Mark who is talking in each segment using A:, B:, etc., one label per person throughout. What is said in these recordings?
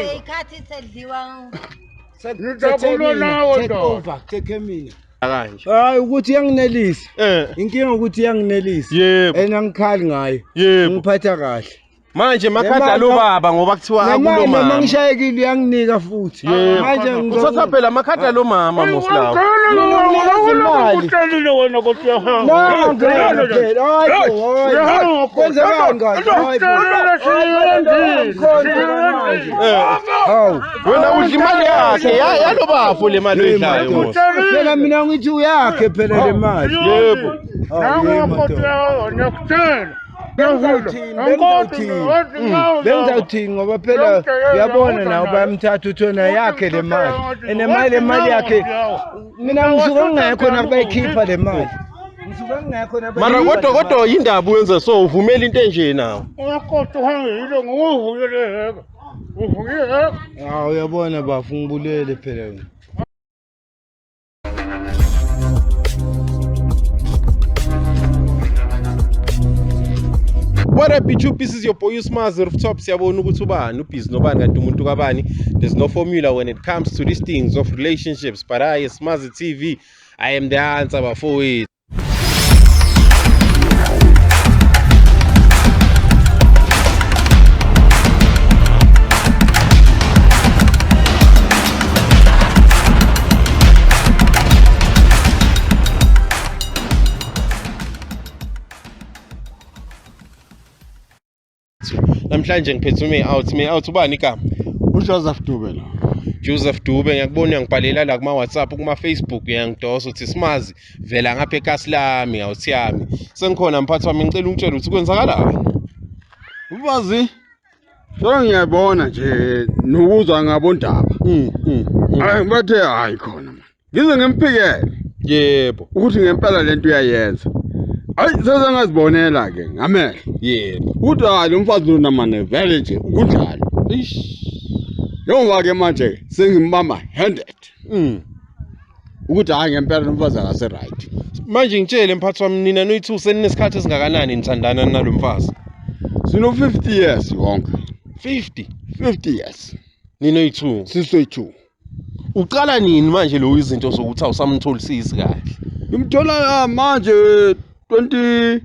A: ikhathi sedliwa.
B: Take over, take mina. Hayi ukuthi yanginelisa. Inkinga ukuthi yanginelisa. Enangikhali ngayo. Ngiphatha kahle.
C: Manje makhada lo baba ngoba kuthiwa akulo mama.
B: Noma ngishayekile yanginika futhi.
C: Manje ngizothatha phela makhada lo mama Moslaw.
D: Ucelile wena ukuthi uyahamba.
B: Hayi, kwenzekani kahle?
C: Hawu, wena udla imali yakhe yalo bafo le mali oyidlayo Mos.
B: Phela mina ngithi uyakhe phela le mali.
C: Yebo.
B: Bengizawuthini ngoba phela uyabona nawe bayamthatha uthona yakhe le mali. Enemali imali yakhe. Mina ngisuka ngekho nabayikhipha le mali. Ngisuka ngekho nabayikhipha.
C: Mara kodwa indaba uyenza so uvumela into enje nawe.
D: Uyakodwa uhangile ngokuvuyele heka. Uvuyele.
B: Hawu uyabona bafu ngibulele phela.
C: What up YouTube, this is your boy Usmazi Rooftop. Siyabona ukuthi ubani ubhizi nobani kanti umuntu kabani. There's no formula when it comes to these things of relationships, but I Usmazi TV, I am the answer before it. Namhlanje ngiphethe me out ubani igama?
B: uJoseph Dube lo.
C: Joseph Dube ngiyakubona uyangibhalela la kuma WhatsApp kuma Facebook uyangidosa uthi Smazi vela ngapha ekhasi lami awuthi yami. Sengikhona mphathi wami ngicela ungitshela ukuthi kwenzakalani.
E: Ubazi so ngiyabona nje nokuzwa ngabondaba. Hayi bathe hayi khona man. Ngize ngimphikele.
C: Yebo.
E: Ukuthi ngempela lento uyayenza. Hayi sezangazibonela ke ngamehlo.
C: Yebo.
E: Uthi hayi umfazi lo namane vele nje ukudlala. Njengoba ke manje sengimbamba handed. Ukuthi hayi ngempela umfazi akase right.
C: Manje ngitshele mphathi wami nina noyi2 seninesikhathi esingakanani nithandana nalo mfazi?
E: Sino 50 years wonke.
C: 50
E: years.
C: Ninoyi2.
E: Sisoyi2.
C: Uqala nini manje lo izinto zokuthi awusamtholisisi kahle?
E: Ngimthola manje 21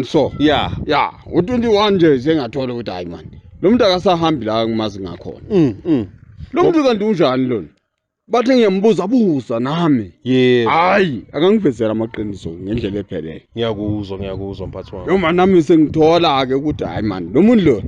E: so.
C: Yeah.
E: U21 nje sengathola ukuthi hayi man. Lo muntu akasahambi la ngimazi ngakhona. Lo muntu kanti unjani lona? Bathe ngiyambuza buza nami.
C: Yebo.
E: Hayi, akangivezela amaqiniso ngendlela ephelele.
C: Ngiyakuzwa mphathi wami.
E: Noma nami sengithola ke ukuthi hayi man, lo muntu lo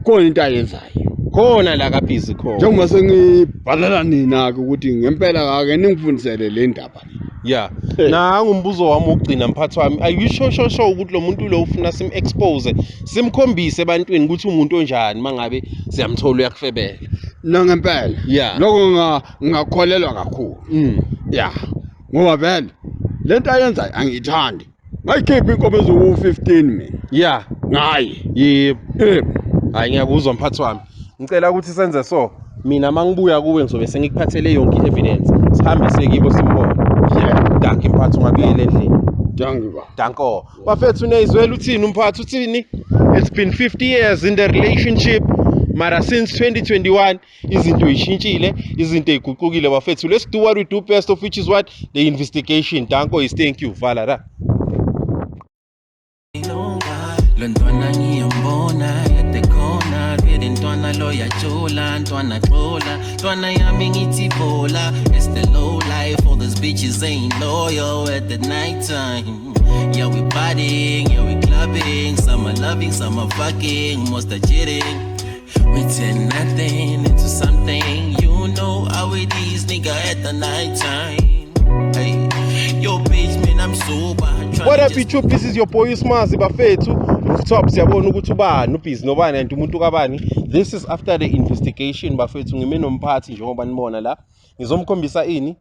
E: khona into ayenzayo.
C: Khona la kabhizi khona.
E: Njengoba sengibhalela nina ke ukuthi ngempela ake ningifundisele le ndaba.
C: Yeah. Na ngumbuzo wami ogcina mphathi wami. Are you sure ukuthi lo muntu lo ufuna expose simkhombise ebantwini ukuthi umuntu onjani mangabe siyamthola uyakufebela?
E: Na ngempela.
C: Yeah.
E: Lokho ngakholelwa kakhulu. Yeah. Ngoba vele lento ayenzayo angiyithandi. Ngayikhipha inkomo ezu15 mina.
C: Yeah.
E: Ngayi.
C: Yebo. Hayi ngiyakuzwa mphathi wami. Ngicela ukuthi senze so. Mina mangibuya kuwe ngizobe sengikuphathele yonke evidence. Sihambise kibo simbone. Yeah. Danke mphathi ungabiyele endlini.
E: Danke ba.
C: Danko. Bafethu unezwela uthini umphathi uthini? It's been 50 years in the relationship. Mara since 2021 izinto ishintshile, izinto iguqukile bafethu. Let's do what we do best, of which is what? The investigation. Danko is thank you. Vala la.
F: Lontwana ngiyambona yatekona vele ntwana lo yajola ntwana xola ntwana yami ngithi bola. It's the low life, all those bitches ain't loyal at the night time. Yeah we partying, yeah we clubbing, some are loving, some are fucking, most are cheating. We turn nothing into something, you know how it is nigga at the night time. Hey, yo bitch man I'm sober.
C: What up YouTube, this is your boy Usmazi bafethu Rooftop. Siyabona ukuthi ubani ubhizi nobani kanti umuntu kabani. This is after the investigation bafethu. Ngime nomphathi njengoba nibona la. Ngizomkhombisa ini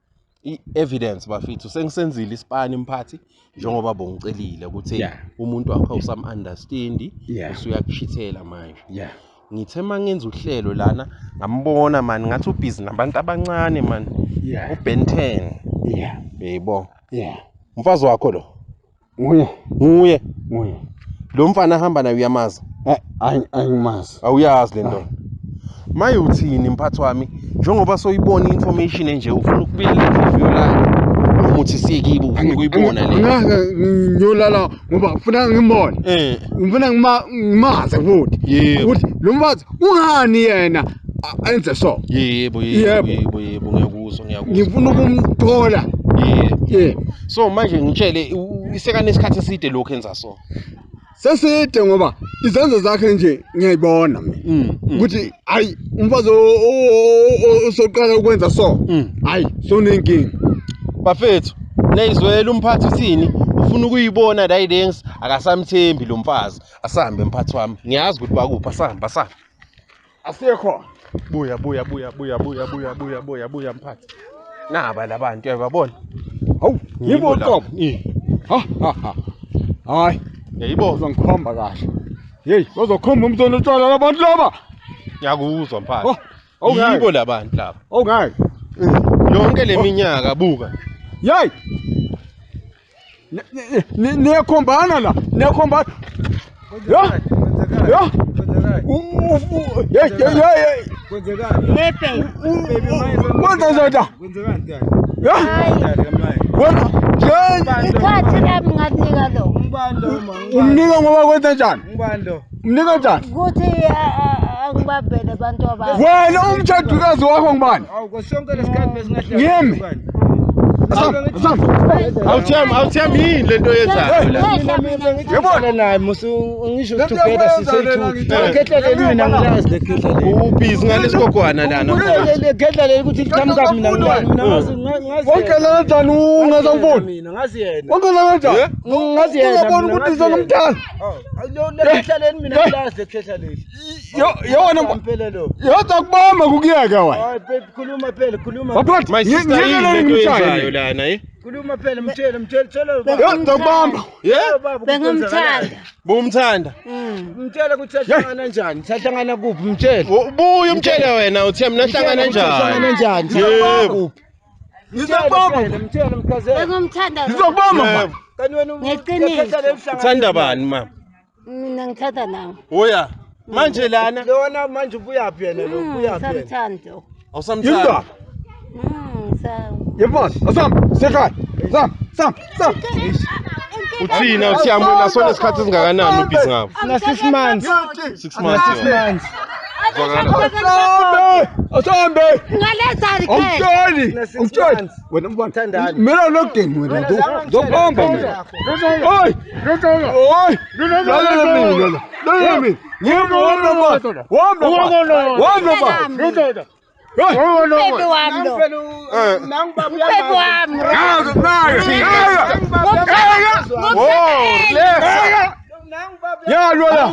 C: evidence bafethu. Sengisenzile isipani mphathi njengoba bongicelile ukuthi umuntu wakho usam understand usuyakuchithela manje. Ngithe mangenza uhlelo lana ngambona man ngathi ubhizi nabantu abancane man. uBen 10. Yebo. Mfazi wakho lo.
E: Nguye.
C: Lo mfana ahamba naye uyamazi.
E: Angimazi.
C: Awuyazi lento. Maye uthini mphathi wami njengoba soyibona information nje ufuna ukubika interview lakhe noma uthi sikibo ufuna ukuyibona le.
E: Ngiyolala ngoba ufuna ngimone. Ngifuna ngimaze futhi.
C: Yebo.
E: Uthi lo mfazi ungani yena enze so?
C: Yebo ngiyakuzwa.
E: Ngifuna ukumthola.
C: Yebo. So manje ngitshele isekane isikhathi eside lokho enza so.
E: Seside ngoba izenzo zakhe nje ngiyayibona mina. Ukuthi hayi umfazi osoqala ukwenza so. Hayi sonenkingi.
C: Bafethu, nayizwela umphathi uthini? Ufuna ukuyibona la ilengs akasamthembi lo mfazi. Asambe mphathi wami. Ngiyazi ukuthi bakuphi asamba.
E: Asekho.
C: Buya mphathi. Naba labantu uyababona?
E: Hawu, yibo qobo. Hayi,
C: yayibona
E: uzongikhomba kahle. Hey, bazokhomba umntwana utshwala labantu laba.
C: Ngiyakuzwa mphathi.
E: Okay.
C: Yibo labantu laba.
E: Okay.
C: Yonke leminyaka buka.
E: Yey. Niyakhombana la. Niyakhombana. Ya.
A: Ikhathi lami ngadinika lo.
E: Umnika ngoba kwenza njani? Umnika njani?
A: Ukuthi angibabhele abantu abanye.
E: Wena umtshadikazi wakho ngibani? Ngiyemi.
C: Awuthembi yini lento yenzayo la?
B: Yabona naye ngisho together sisethu. Khetla mina ngilazi lekhetla le.
C: Ubhizi ngalesikogwana lana.
B: Le khetla le ukuthi liqhamuka mina ngazi.
E: Wonke la njani ungazangiboni?
B: Mina ngazi yena.
E: Wonke la njani?
B: Ngazi yena.
E: Ungabona ukuthi izongumthanda.
B: Lo lekhetla le mina ngilazi lekhetla le.
E: Yona
B: phela lo.
E: Yaza kubamba kukuyeke wena.
B: Hayi khuluma phela khuluma.
E: Waphakathi
C: Ngiyekele lento yenzayo lana
B: Khuluma phela mtshele tshela
E: yaza kubamba.
A: Bengimthanda.
C: Bumthanda.
B: Mtshele ukuthi sahlangana kanjani? Sahlangana kuphi mtshele?
C: Ubuye umtshele wena uthi mina nahlangana
B: Sahlangana
C: njani?
B: njani?
C: Yebo.
B: Ngizobamba mtshele mkhazela.
A: Bengimthanda.
E: Ngizokubamba.
B: Kanti wena
A: Ngeqiniso.
C: Uthanda bani mama?
A: Mina ngithanda nawe.
C: Oya. Manje lana
B: Lona manje ubuyaphi yena lo ubuyaphi yena?
A: Samthando.
C: awusamthanda.
E: Yebona, asam, sekhaya. Sam.
C: Uthina uthiyamona sona isikhathi esingakanani ubhizi ngabo?
B: Na 6 months.
C: 6 months.
E: Asambe.
A: Ngaleza ke.
E: Awutshali. Wena mbona. Mina lokudeni wena. Zophamba. Oy. Oy. Lalela mina. Yebo wona.
A: Baby wami lo. Baby wami.
E: Yalwala.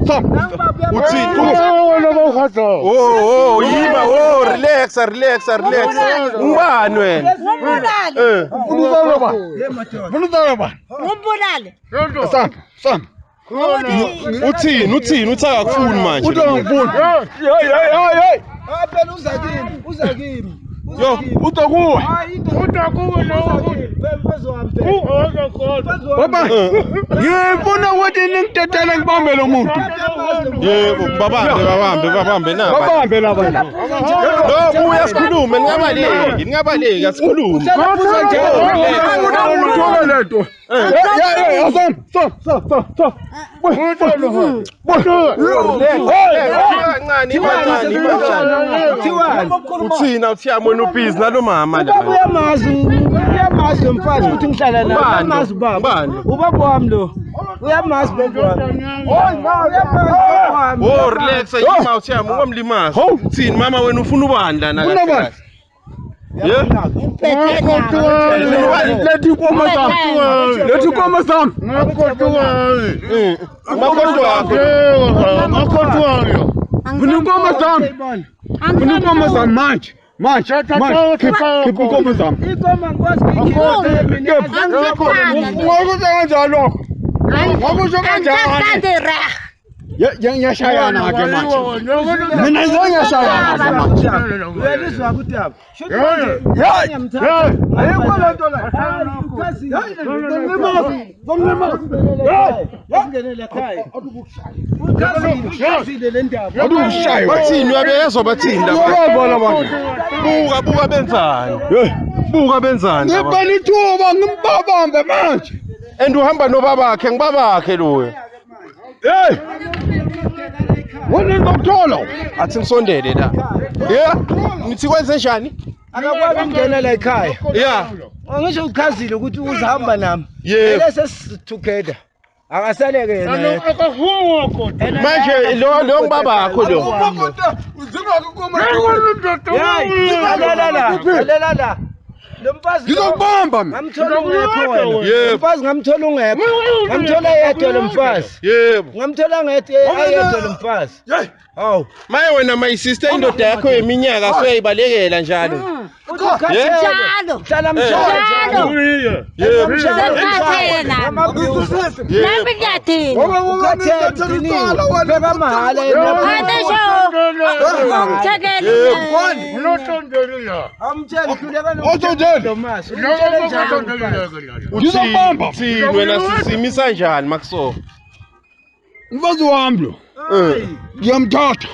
E: Sam.
C: Yima, relax. Ungubani wena?
A: Ngumbulale.
E: Sam.
C: Uthini uthaka kufuni manje?
E: Utangifuni. Hey.
B: Phela uza kimi.
C: Yo,
E: Utakuwe. Baba. Ngifuna ukuthi ningitethele ngibambe lo muntu.
C: yebo babambe na.
E: Babambe laba.
C: Lo buya sikhulume ningabaleki asikhulume.
E: Lento. Sam.
C: Uthina uthiyamona ubhizi nalo mama la.
B: Uyamazi lo mfazi ukuthi ngihlala naye. Uyamazi baba. Ubaba wami lo. Uyamazi baba.
C: Oh relax ayima uthiyama ungomlimazi. Uthini mama wena ufuna ubani lana kahle?
E: Lethi koma sam. Ngikoma sam manje. Khipha koma sam.
B: Ikoma ngikwazi
E: Ngakusho kanjalo.
A: Angithandi rah.
E: ngiyashayana ke manje mina ngiyashayana manje
B: uyalizwa kudaba ayikho lento la yasingenele ekhaya ukazile le ndaba
C: bathini uyabezwa bathini buka benzani buka benzani
E: ngibani ithuba ngimbabambe manje
C: and uhamba nobabakhe ngibabakhe loyo
E: hey wena ngokuthola
C: athi ngisondele la yeah nithi kwenze njani
B: akakwazi ukungenela ekhaya
C: yeah
B: ngisho uchazile ukuthi uzahamba nami
C: yebo
B: lese together akasaleke yena
C: manje lo ngibabakho lo
B: la Lomfazi
E: ngizokubamba
B: ngamthola ungekho wena
C: Yebo.
B: Lomfazi ngamthola ungekho ngamthola yedwa lomfazi
C: yebo
B: ngamthola ngayedwa lomfazi hawu
C: maye wena my sister indoda yakho yeminyaka soyayibalekela njalo
A: Njalo.
B: hlala mthola
C: yebo
A: Sekhathela. Nami ngiyathini.
B: ukhathela beka mahala
A: Ade sho. Ngithekele.
D: Unotondeli la.
B: amtshela hluleka
E: Otondeli. Ngizokubamba.
C: uthini wena sisimisa njani makuso
E: mfazi wami lo ngiyamthatha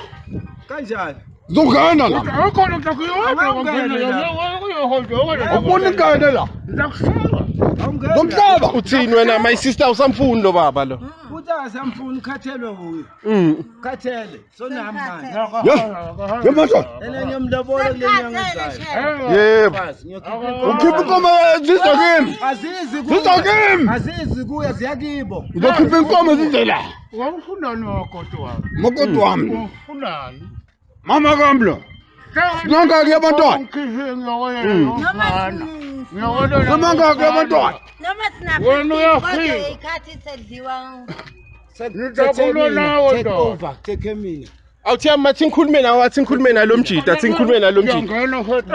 B: kanjani
E: ngizongena la
D: Akhona ngiyakuyona
E: ubona ingane la
B: awungena
E: ngomhlaba
C: uthini wena my sister usamfuni lo baba lo
B: uthi asamfuni ukhathelwe kuyo ukhathele sonami manje
E: yemaso
B: enenye umlobolo kule nyanga ezayo
C: yebo
E: ukhipha inkomo zizwa kimi
B: azizi
E: zizwa kimi
B: azizi kuye ziyakibo
E: ngizokhipha inkomo zizela
D: Wakufunani wakoto wami?
E: makoti wami
D: Wakufunani?
E: mama kambi lo nangaki abantwana namangaki abantwana
A: Noma
D: Wena uyafika.
A: sinaphi ikhathi sedliwa.
B: take over take mina
C: awuthi amathi ngikhulume nawe athi ngikhulume nalo mjida athi ngikhulume nalo mjida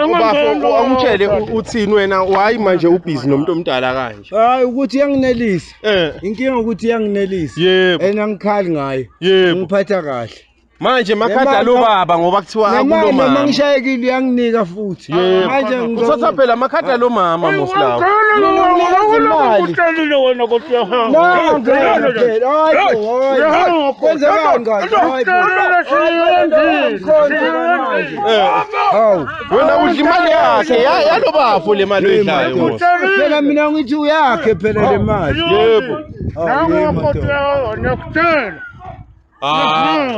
C: ubafo angitshele uthini wena why manje ubhizi nomuntu omdala kanje
B: hayi ukuthi yanginelisa inkinga ukuthi yanginelisa
C: yebo
B: enangikhali ngayo
C: yebo
B: ngiphatha kahle
C: manje makhada lo baba ngoba kuthiwa akulo
B: noma
C: mama
B: ngishayekile yanginika futhi manje
C: uthatha phela makhada lo mama mosilawo
D: Utelile wena kothi
C: wena udla imali yakhe yalo bafo le mali oyidlayo
B: phela mina ngithi uyakhe phela le mali
C: yebo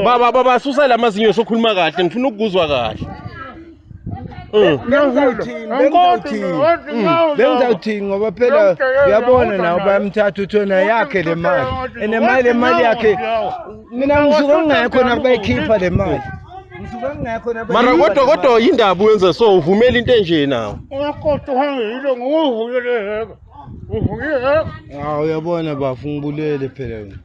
C: baba susa lamazinyo sokhuluma kahle ngifuna ukuzwa kahle
B: bengizawuthini ngoba phela uyabona nawe bayamthatha uthona yakhe le mali enemali imali yakhe mina ngisuke ngingekho nakubayikhipha le mali ngisuke ngingekho
C: mara kodwa yindaba uyenza so uvumela into enje nawe
B: hawu uyabona bafu ngibulele phela wena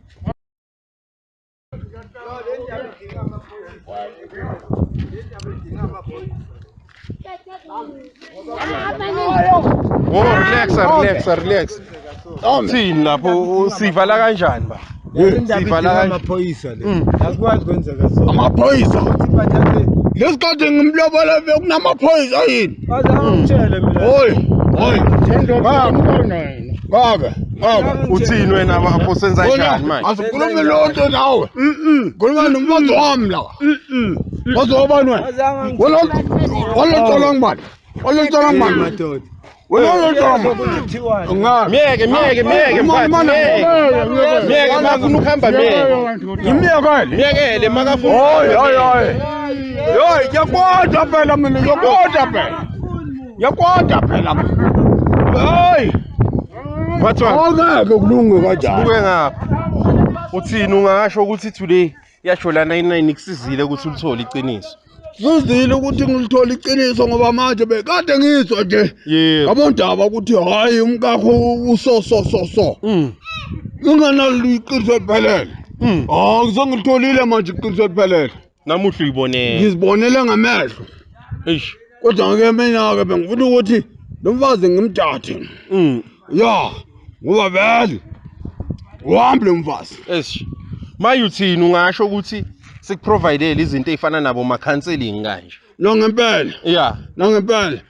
C: relax thini lapho sivala kanjani ba sivala
B: amaphoyisa le akwazi kwenzeka so
E: amaphoyisa lesikhathi ngimlobola kunamaphoyisa yini
B: azangitshele mina
E: hoyi baba
C: uthini wena bafo senza njani manje
E: asikhulume lonto nawe khuluma nomfazi wami la bazobani wena walothola ngibani walothola ngibani
B: madoda
E: walothola
C: miyeke makafuna ukuhamba miyekele makafuna
E: hoyi yakwata phela mina yakwata phela hayi
C: wathwa
E: awungeke kulunge kanjani
C: buke ngapha uthini ungasho ukuthi today yasho la 99 ikusizile ukuthi ulithole iqiniso
E: sizile ukuthi ngilithola iqiniso ngoba manje bekade ngizwa nje ngabondaba ukuthi hayi umkakho uso unganaliqiniso eliphelele ngizongilitholile manje iqiniso eliphelele
C: namuhla uyibonela
E: ngizibonele ngamehlo
C: eish
E: kodwa ke mina ke bengifuna ukuthi lo mfazi ngimthathe ya ngoba vele uhambe lo mfazi
C: eish mayuthini ungasho ukuthi sikuprovidele izinto ezifana nabo ma counseling kanje.
E: No ngempela.
C: Yeah.
E: No ngempela.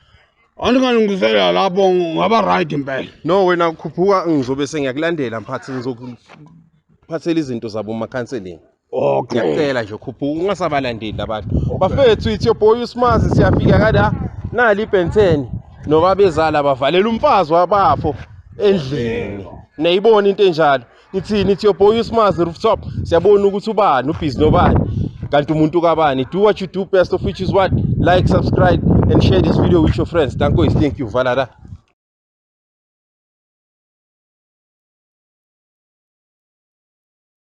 E: Andingalungisela lapho ngaba right impela.
C: No wena ukhuphuka ngizobe sengiyakulandela mphathi ngizokuphathela izinto zabo ma counseling.
E: Okay.
C: Ngiyacela nje ukhuphuka ungasabalandeli abantu. Bafethu ithi your boy uSmazi siyafika kada nali iBenten nobabezala bavalela umfazi wabapho endlini. Nayibona into enjalo. Ithini ithi your boy uSmazi rooftop siyabona ukuthi ubani ubhizi nobani kanti umuntu kabani. Do what you do best, of which is what? Like, subscribe and share this video with your friends. Thank you, Valada.